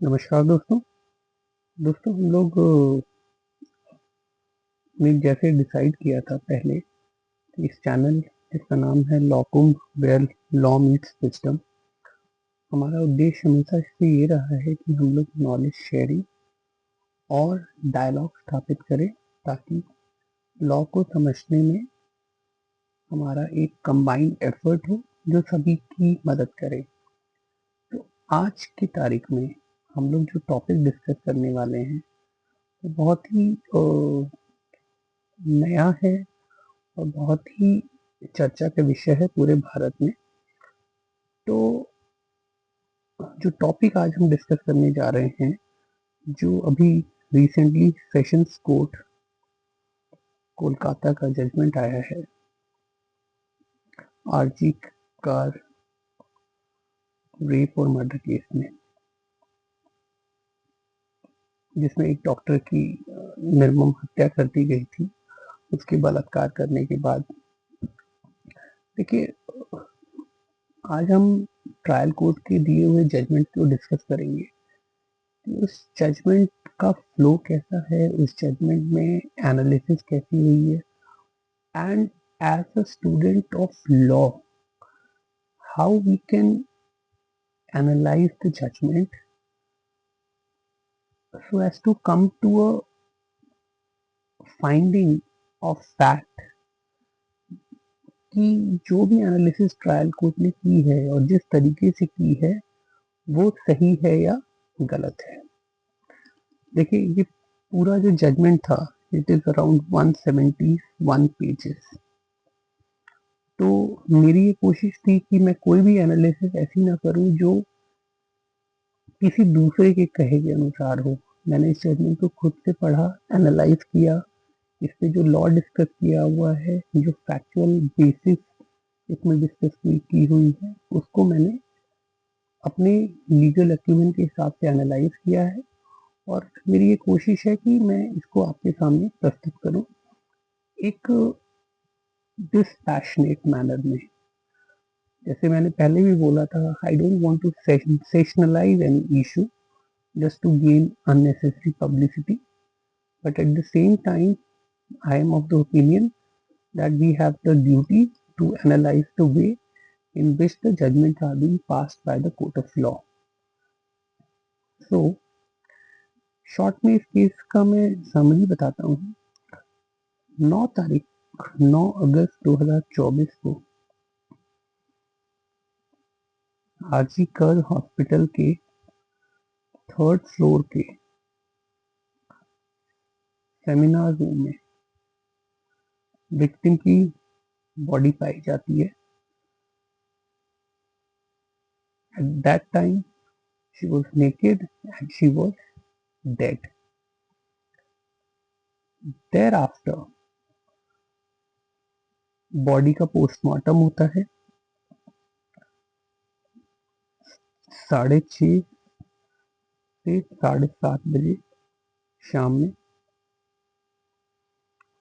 नमस्कार दोस्तों। हम लोग ने जैसे डिसाइड किया था पहले कि इस चैनल जिसका नाम है लॉकुम वेयर लॉ मीट्स विजडम, हमारा उद्देश्य हमेशा इससे ये रहा है कि हम लोग नॉलेज शेयरिंग और डायलॉग स्थापित करें ताकि लॉ को समझने में हमारा एक कंबाइंड एफर्ट हो जो सभी की मदद करे। तो आज की तारीख में हम लोग जो टॉपिक डिस्कस करने वाले हैं वो बहुत ही नया है और बहुत ही चर्चा का विषय है पूरे भारत में। तो जो टॉपिक आज हम डिस्कस करने जा रहे हैं, जो अभी रिसेंटली सेशंस कोर्ट कोलकाता का जजमेंट आया है आरजी कार रेप और मर्डर केस में, जिसमें एक डॉक्टर की निर्मम हत्या कर दी गई थी उसके बलात्कार करने के बाद। देखिए, आज हम ट्रायल कोर्ट के दिए हुए जजमेंट को डिस्कस करेंगे कि उस जजमेंट का फ्लो कैसा है, उस जजमेंट में एनालिसिस कैसी हुई है, and as a student of law, how we can analyze the judgment so as to come to a finding of fact कि जो भी एनालिसिस ट्रायल कोर्ट ने की है और जिस तरीके से की है वो सही है या गलत है। देखिए, ये पूरा जो जजमेंट था इट इज अराउंड 171 पेजेस। तो मेरी ये कोशिश थी कि मैं कोई भी एनालिसिस ऐसी ना करूं जो किसी दूसरे के कहे के अनुसार हो। मैंने इस जजमेंट को खुद से पढ़ा, एनालाइज किया, इस पे जो लॉ डिस्कस किया हुआ है, जो फैक्चुअल बेसिस इसमें डिस्कस की हुई है, उसको मैंने अपने लीगल एक्यूमेंट के हिसाब से एनालाइज किया है। और मेरी ये कोशिश है कि मैं इसको आपके सामने प्रस्तुत करूं एक डिस्पैशनेट मैनर में। जैसे मैंने पहले भी बोला था, I don't want to sensationalise any issue just to gain unnecessary publicity. But at the same time, I am of the opinion that we have the duty to analyze the way in which the judgments are being passed by the court of law. So, short में इस case का मैं summary बताता हूँ। 9 अगस्त 2024 को RG कर hospital के 3rd floor के सेमिनार रूम में विक्टिम की बॉडी पाई जाती है। At that time she was naked and she was dead. Thereafter, body का पोस्टमार्टम होता है 6:30 से 7:30 बजे शाम में,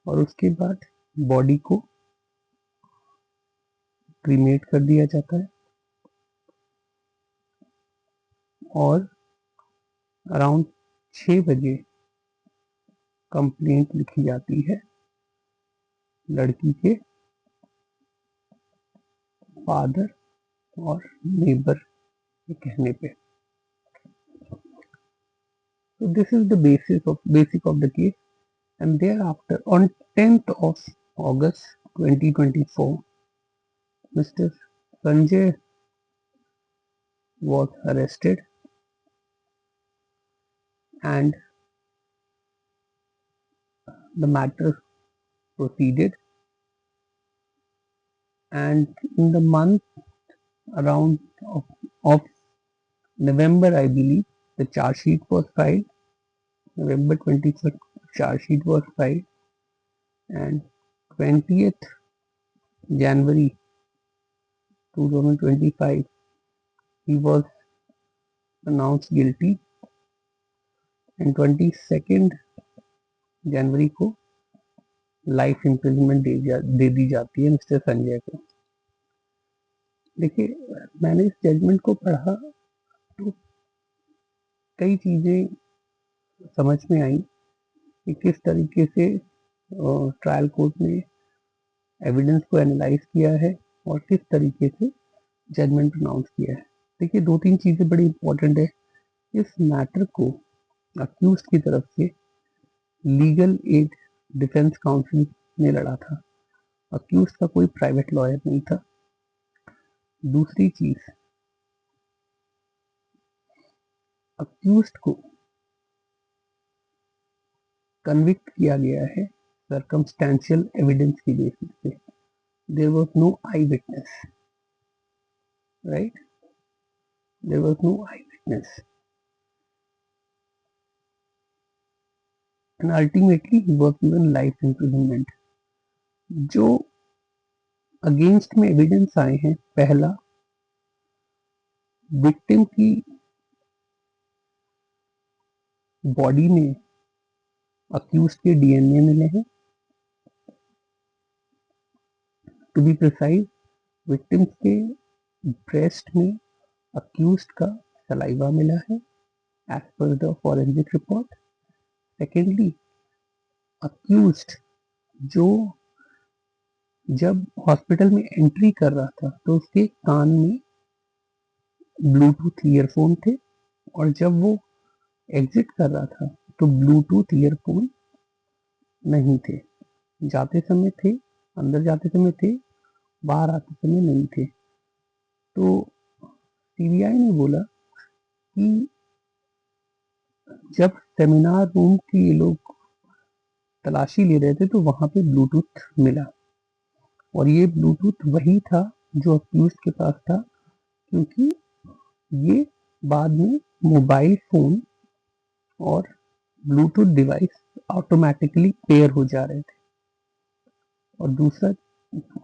और उसके बाद बॉडी को क्रीमेट कर दिया जाता है और अराउंड 6 बजे कंप्लेंट लिखी जाती है लड़की के फादर और नेबर के कहने पे। So this is the basic of the case, and thereafter on 10th of August 2024, Mr. Sanjay was arrested and the matter proceeded, and in the month around of November, I believe, the charge sheet was filed. November 21st, charge sheet was filed, and 20th January 2025, he was announced guilty, and 22nd जनवरी को life imprisonment दे दी जाती है mister Sanjay को। देखिए, मैंने इस judgement को पढ़ा तो कई चीजें समझ में आई कि किस तरीके से ट्रायल कोर्ट ने एविडेंस को एनालाइज किया है और किस तरीके से जजमेंट प्रोनाउंस किया है। देखिए, दो तीन चीजें बड़ी इंपॉर्टेंट है। इस मैटर को अक्यूज की तरफ से लीगल एड डिफेंस काउंसिल ने लड़ा था। अक्यूज का कोई प्राइवेट लॉयर नहीं था। दूसरी चीज, अक्यूज को कन्विक्ट किया गया है सर्कमस्टेंशियल एविडेंस की बेसिस पे। There was no eyewitness, right? There was no eyewitness and ultimately he was given life imprisonment. जो अगेंस्ट में एविडेंस आए हैं, पहला, विक्टिम की बॉडी में अक्यूज के डीएनए मिले हैं। टू बी प्रिसाइज, विक्टिम्स के ब्रेस्ट में अक्यूज का सलाइवा मिला है as per the forensic report. Secondly, accused जो जब हॉस्पिटल में एंट्री कर रहा था तो उसके कान में ब्लूटूथ ईयरफोन थे, और जब वो एग्जिट कर रहा था तो ब्लूटूथ ईयरफोन नहीं थे। जाते समय थे, अंदर जाते समय थे, बाहर आते समय नहीं थे। तो सीबीआई ने बोला कि जब सेमिनार रूम की ये लोग तलाशी ले रहे थे तो वहां पे ब्लूटूथ मिला, और ये ब्लूटूथ वही था जो अक्यूज के पास था, क्योंकि ये बाद में मोबाइल फोन और ब्लूटूथ डिवाइस ऑटोमेटिकली पेयर हो जा रहे थे। और दूसरा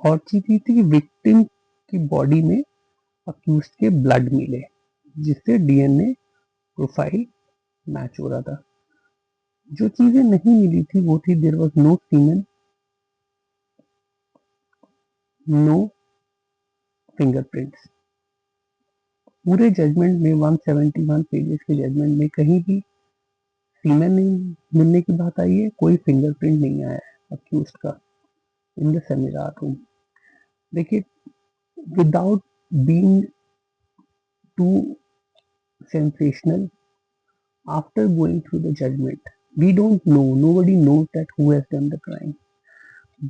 और चीज ये थी कि विक्टिम की बॉडी में अक्यूज के ब्लड मिले, जिससे डीएनए प्रोफाइल मैच हो रहा था। जो चीजें नहीं मिली थी वो थी, there was no semen, no fingerprints. पूरे जजमेंट में 171 पेजेस के जजमेंट में कहीं भी सीमेन नहीं मिलने की बात आई है, कोई फिंगरप्रिंट नहीं आया है अक्यूज का इन द सेमिनार रूम। देखिए, without being too sensational, after going through the judgment, we don't know, nobody knows that who has done the crime.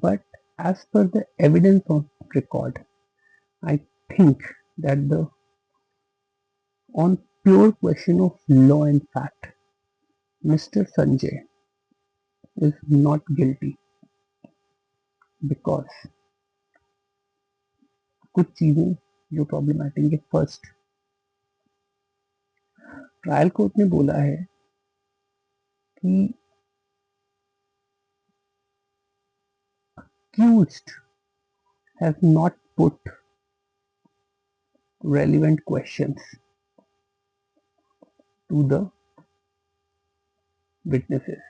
But as per the evidence on record, I think that on pure question of law and fact, Mr. Sanjay is not guilty, because कुछ चीजें जो problematic है। First, trial court ने बोला है कि accused has not put relevant questions to the witnesses.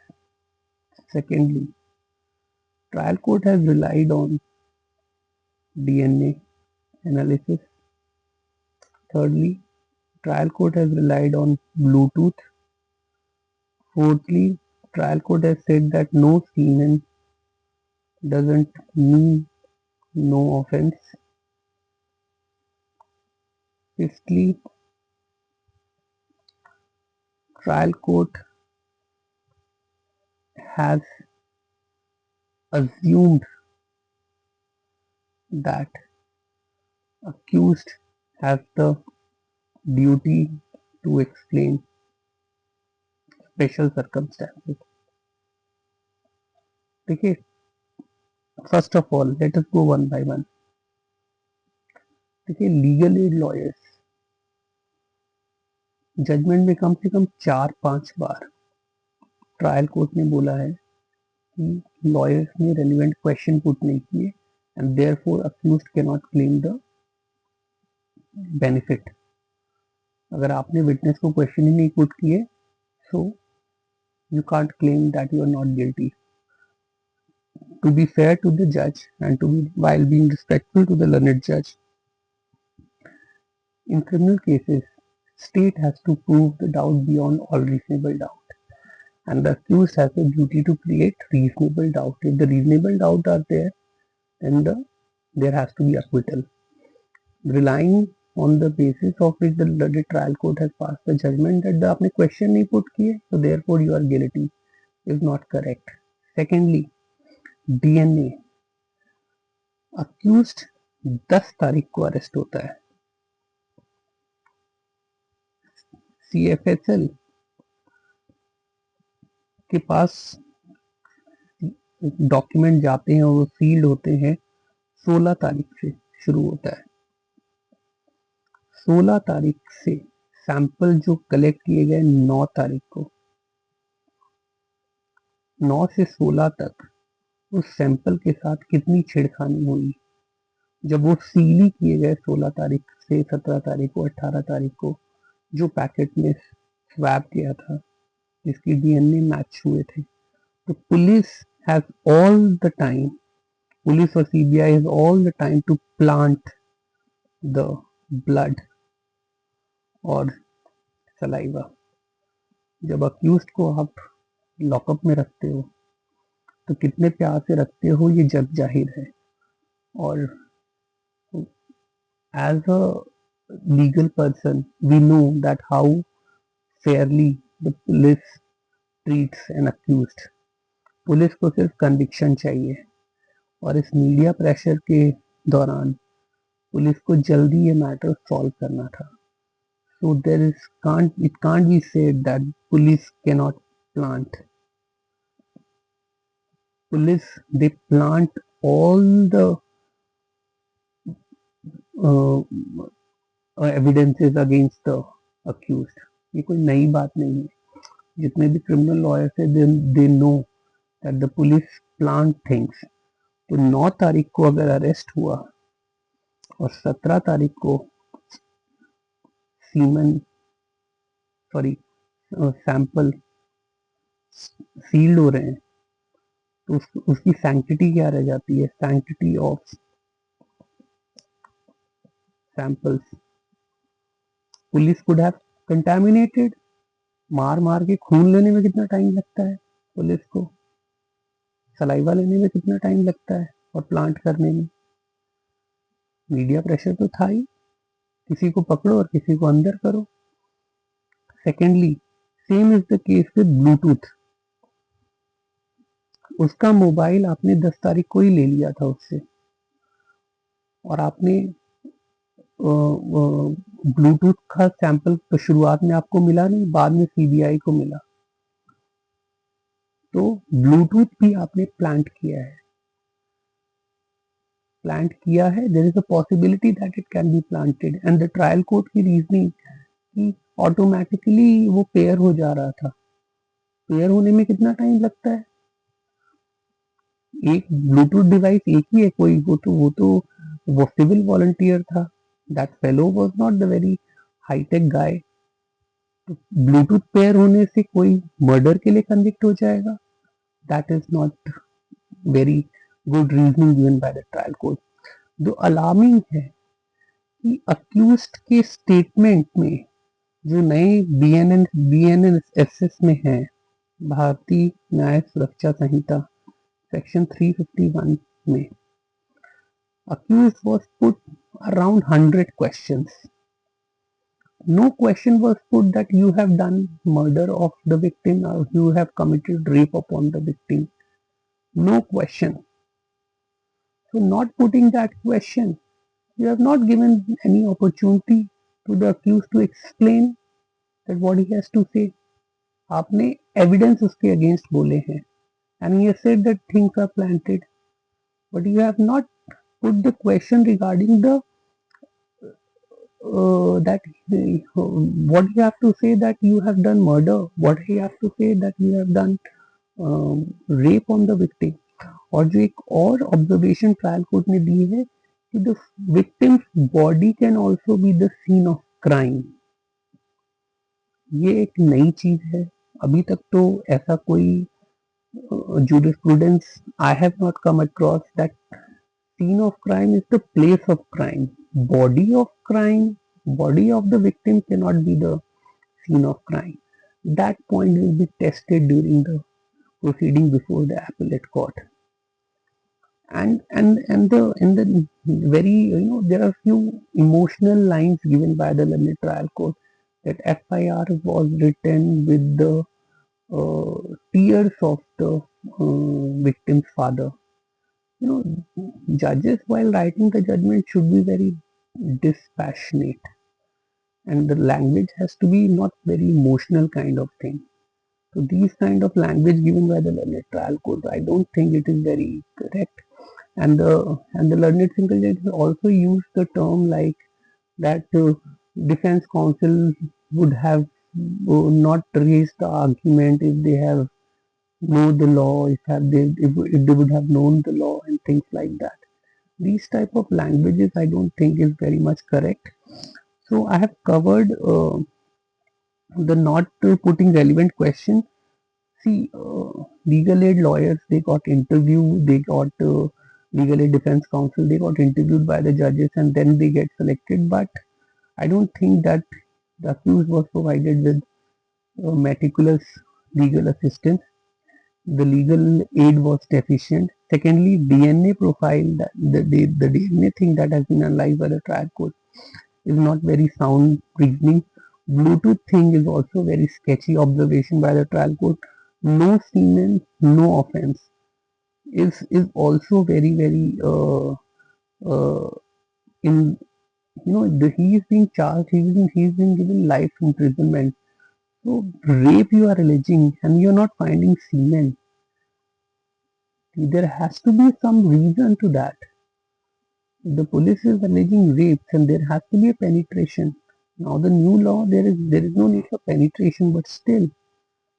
Secondly, trial court has relied on DNA analysis. Thirdly, trial court has relied on Bluetooth. Fourthly, trial court has said that no semen doesn't mean no offense. Fifthly, trial court has assumed that accused has the duty to explain special circumstances. देखिए, first of all let us go one by one. देखिए, legal aid lawyers judgement में कम से कम 4-5 बार trial court ने बोला है कि lawyers ने relevant question put नहीं किए and therefore accused can not claim the benefit. अगर आपने विटनेस को क्वेश्चन ही नहीं पुट किए, so you can't claim that you are not guilty. To be fair to the judge and while being respectful to the learned judge, in criminal cases state has to prove the doubt beyond all reasonable doubt, and the accused has a duty to create reasonable doubt. If the reasonable doubt are there, then there has to be acquittal. Relying on the basis of which the trial court has passed the judgment that the आपने question नहीं put किए, so therefore you are guilty, is not correct. Secondly, DNA. Accused 10 तारीख को arrest होता है. CFHL के पास document जाते हैं और वो सील्ड होते हैं 16 तारीख से शुरू होता है. 16 तारीख से सैंपल जो कलेक्ट किए गए 9 तारीख को, 9 से 16 तक उस सैंपल के साथ कितनी छेड़खानी हुई. जब वो सील ही किए गए 16 तारीख से 17 तारीख को, 18 तारीख को, जो पैकेट में स्वैप किया था जिसकी डीएनए मैच हुए थे, तो police has all the time, police और CBI has all the time to plant the blood और सलाइवा. जब अक्यूज्ड को आप लॉकअप में रखते हो तो कितने प्यार से रखते हो ये जग जाहिर है. और as a legal person we know that how fairly the police treats an accused. Police को सिर्फ कन्विक्शन चाहिए, और इस मीडिया प्रेशर के दौरान पुलिस को जल्दी ये मैटर सॉल्व करना था. So it can't be said that police cannot plant. Police, they plant all the evidences against the accused. ये कोई नई बात नहीं है. जितने भी क्रिमिनल लॉयर्स है they know that the police plant things. तो 9 तारीख को अगर अरेस्ट हुआ और 17 तारीख को सैंपल सील्ड हो रहे हैं, तो उसकी सैंक्टिटी क्या रह जाती है? Sanctity of samples. Police could have contaminated. मार के खून लेने में कितना टाइम लगता है पुलिस को, सलाइवा लेने में कितना टाइम लगता है, और प्लांट करने में. मीडिया प्रेशर तो था ही, किसी को पकड़ो और किसी को अंदर करो. Secondly, same is the case with Bluetooth. उसका मोबाइल आपने 10 तारीख को ही ले लिया था उससे, और आपने ब्लूटूथ का सैंपल तो शुरुआत में आपको मिला नहीं, बाद में सीबीआई को मिला. तो ब्लूटूथ भी आपने प्लांट किया है. There is a possibility that it can be planted, and the trial court की रीजनिंग कि ऑटोमेटिकली वो पेयर हो जा रहा था. पेयर होने में कितना टाइम लगता है? एक ब्लूटूथ डिवाइस एक ही है कोई, वो सिविल वॉलंटियर था. That fellow was not the very hi-tech guy. तो ब्लूटूथ पेयर होने से कोई मर्डर के लिए कन्विक्ट हो जाएगा? That is not very good reasoning given by the trial court. जो अलार्मिंग है कि अक्यूज्ड के स्टेटमेंट में जो नए बीएनएसएस में है, भारतीय न्याय सुरक्षा संहिता सेक्शन 351 में, accused was put around 100 questions. No question was put that you have done murder of the victim or you have committed rape upon the victim. No question. So not putting that question, you have not given any opportunity to the accused to explain that what he has to say. आपने evidence उसके against बोले हैं, and he has said that things are planted, but you have not put the question regarding the that what you have to say that you have done murder, what you have to say that you have done rape on the victim. और जो एक और observation trial court ने दी है कि the victim's body can also be the scene of crime. ये एक नई चीज है. अभी तक तो ऐसा कोई jurisprudence I have not come across that scene of crime is the place of crime. Body of crime, body of the victim cannot be the scene of crime. That point will be tested during the proceeding before the appellate court. And the very, there are few emotional lines given by the learned trial court, that FIR was written with the tears of the victim's father. You know, judges while writing the judgment should be very dispassionate, and the language has to be not very emotional kind of thing. So these kind of language given by the learned trial court, I don't think it is very correct. And the learned single judge also used the term like that defense counsel would have not raised the argument if they have know the law, if they would have known the law and things like that. These type of languages I don't think is very much correct. So I have covered the not putting relevant question. See, legal aid lawyers, they got interviewed, they got legal aid defense counsel, they got interviewed by the judges and then they get selected. But I don't think that the accused was provided with meticulous legal assistance. The legal aid was deficient. Secondly, DNA profile, the DNA thing that has been analyzed by the trial court is not very sound reasoning. Bluetooth thing is also very sketchy observation by the trial court. No semen, no offense is also very very in he is being charged. He's been given life imprisonment. So rape you are alleging and you're not finding semen. There has to be some reason to that. The police is alleging rapes and there has to be a penetration. Now the new law, there is no need for penetration, but still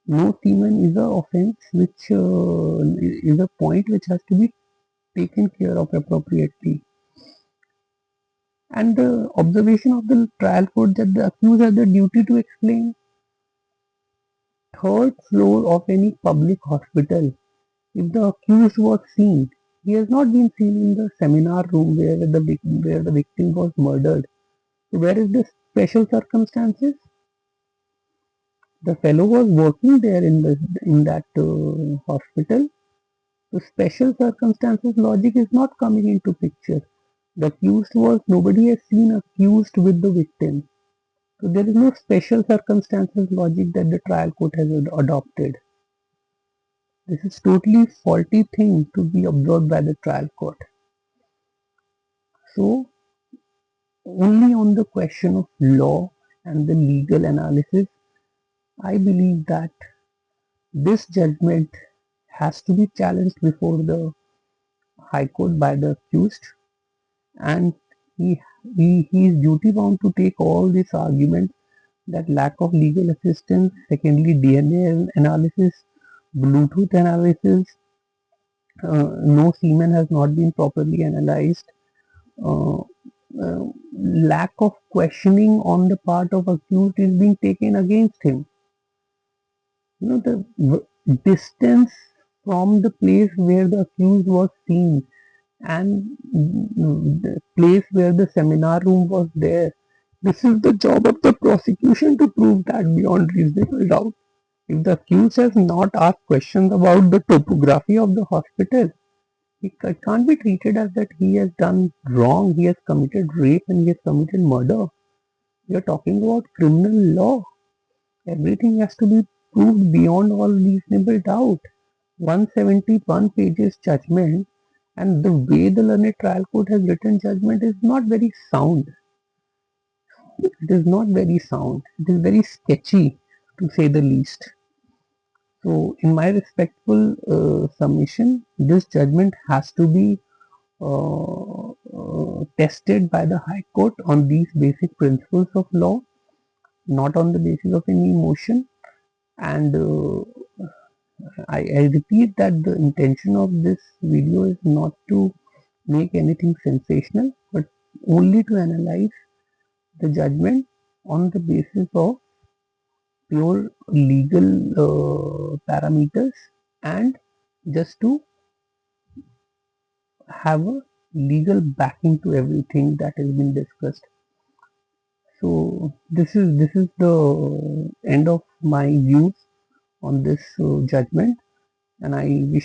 no semen is a offense which is a point which has to be taken care of appropriately. And the observation of the trial court that the accused has the duty to explain. Third floor of any public hospital, if the accused was seen, he has not been seen in the seminar room where the victim was murdered. So where is the special circumstances? The fellow was working there in that hospital. So special circumstances logic is not coming into picture. The accused was, nobody has seen accused with the victim. So there is no special circumstances logic that the trial court has adopted. This is totally faulty thing to be observed by the trial court. So only on the question of law and the legal analysis, I believe that this judgment has to be challenged before the High Court by the accused, and he is duty bound to take all these arguments, that lack of legal assistance, secondly DNA analysis, Bluetooth analysis, no semen has not been properly analyzed, uh, lack of questioning on the part of accused is being taken against him. The distance from the place where the accused was seen and the place where the seminar room was there. This is the job of the prosecution to prove that beyond reasonable doubt. If the accused has not asked questions about the topography of the hospital, it can't be treated as that he has done wrong, he has committed rape and he has committed murder. We are talking about criminal law. Everything has to be proved beyond all reasonable doubt. 171 pages judgment, and the way the learned trial court has written judgment is not very sound. It is not very sound. It is very sketchy, to say the least. So, in my respectful submission, this judgment has to be tested by the High Court on these basic principles of law, not on the basis of any emotion. And I repeat that the intention of this video is not to make anything sensational, but only to analyze the judgment on the basis of pure legal parameters, and just to have a legal backing to everything that has been discussed. So this is the end of my views on this judgment, and I wish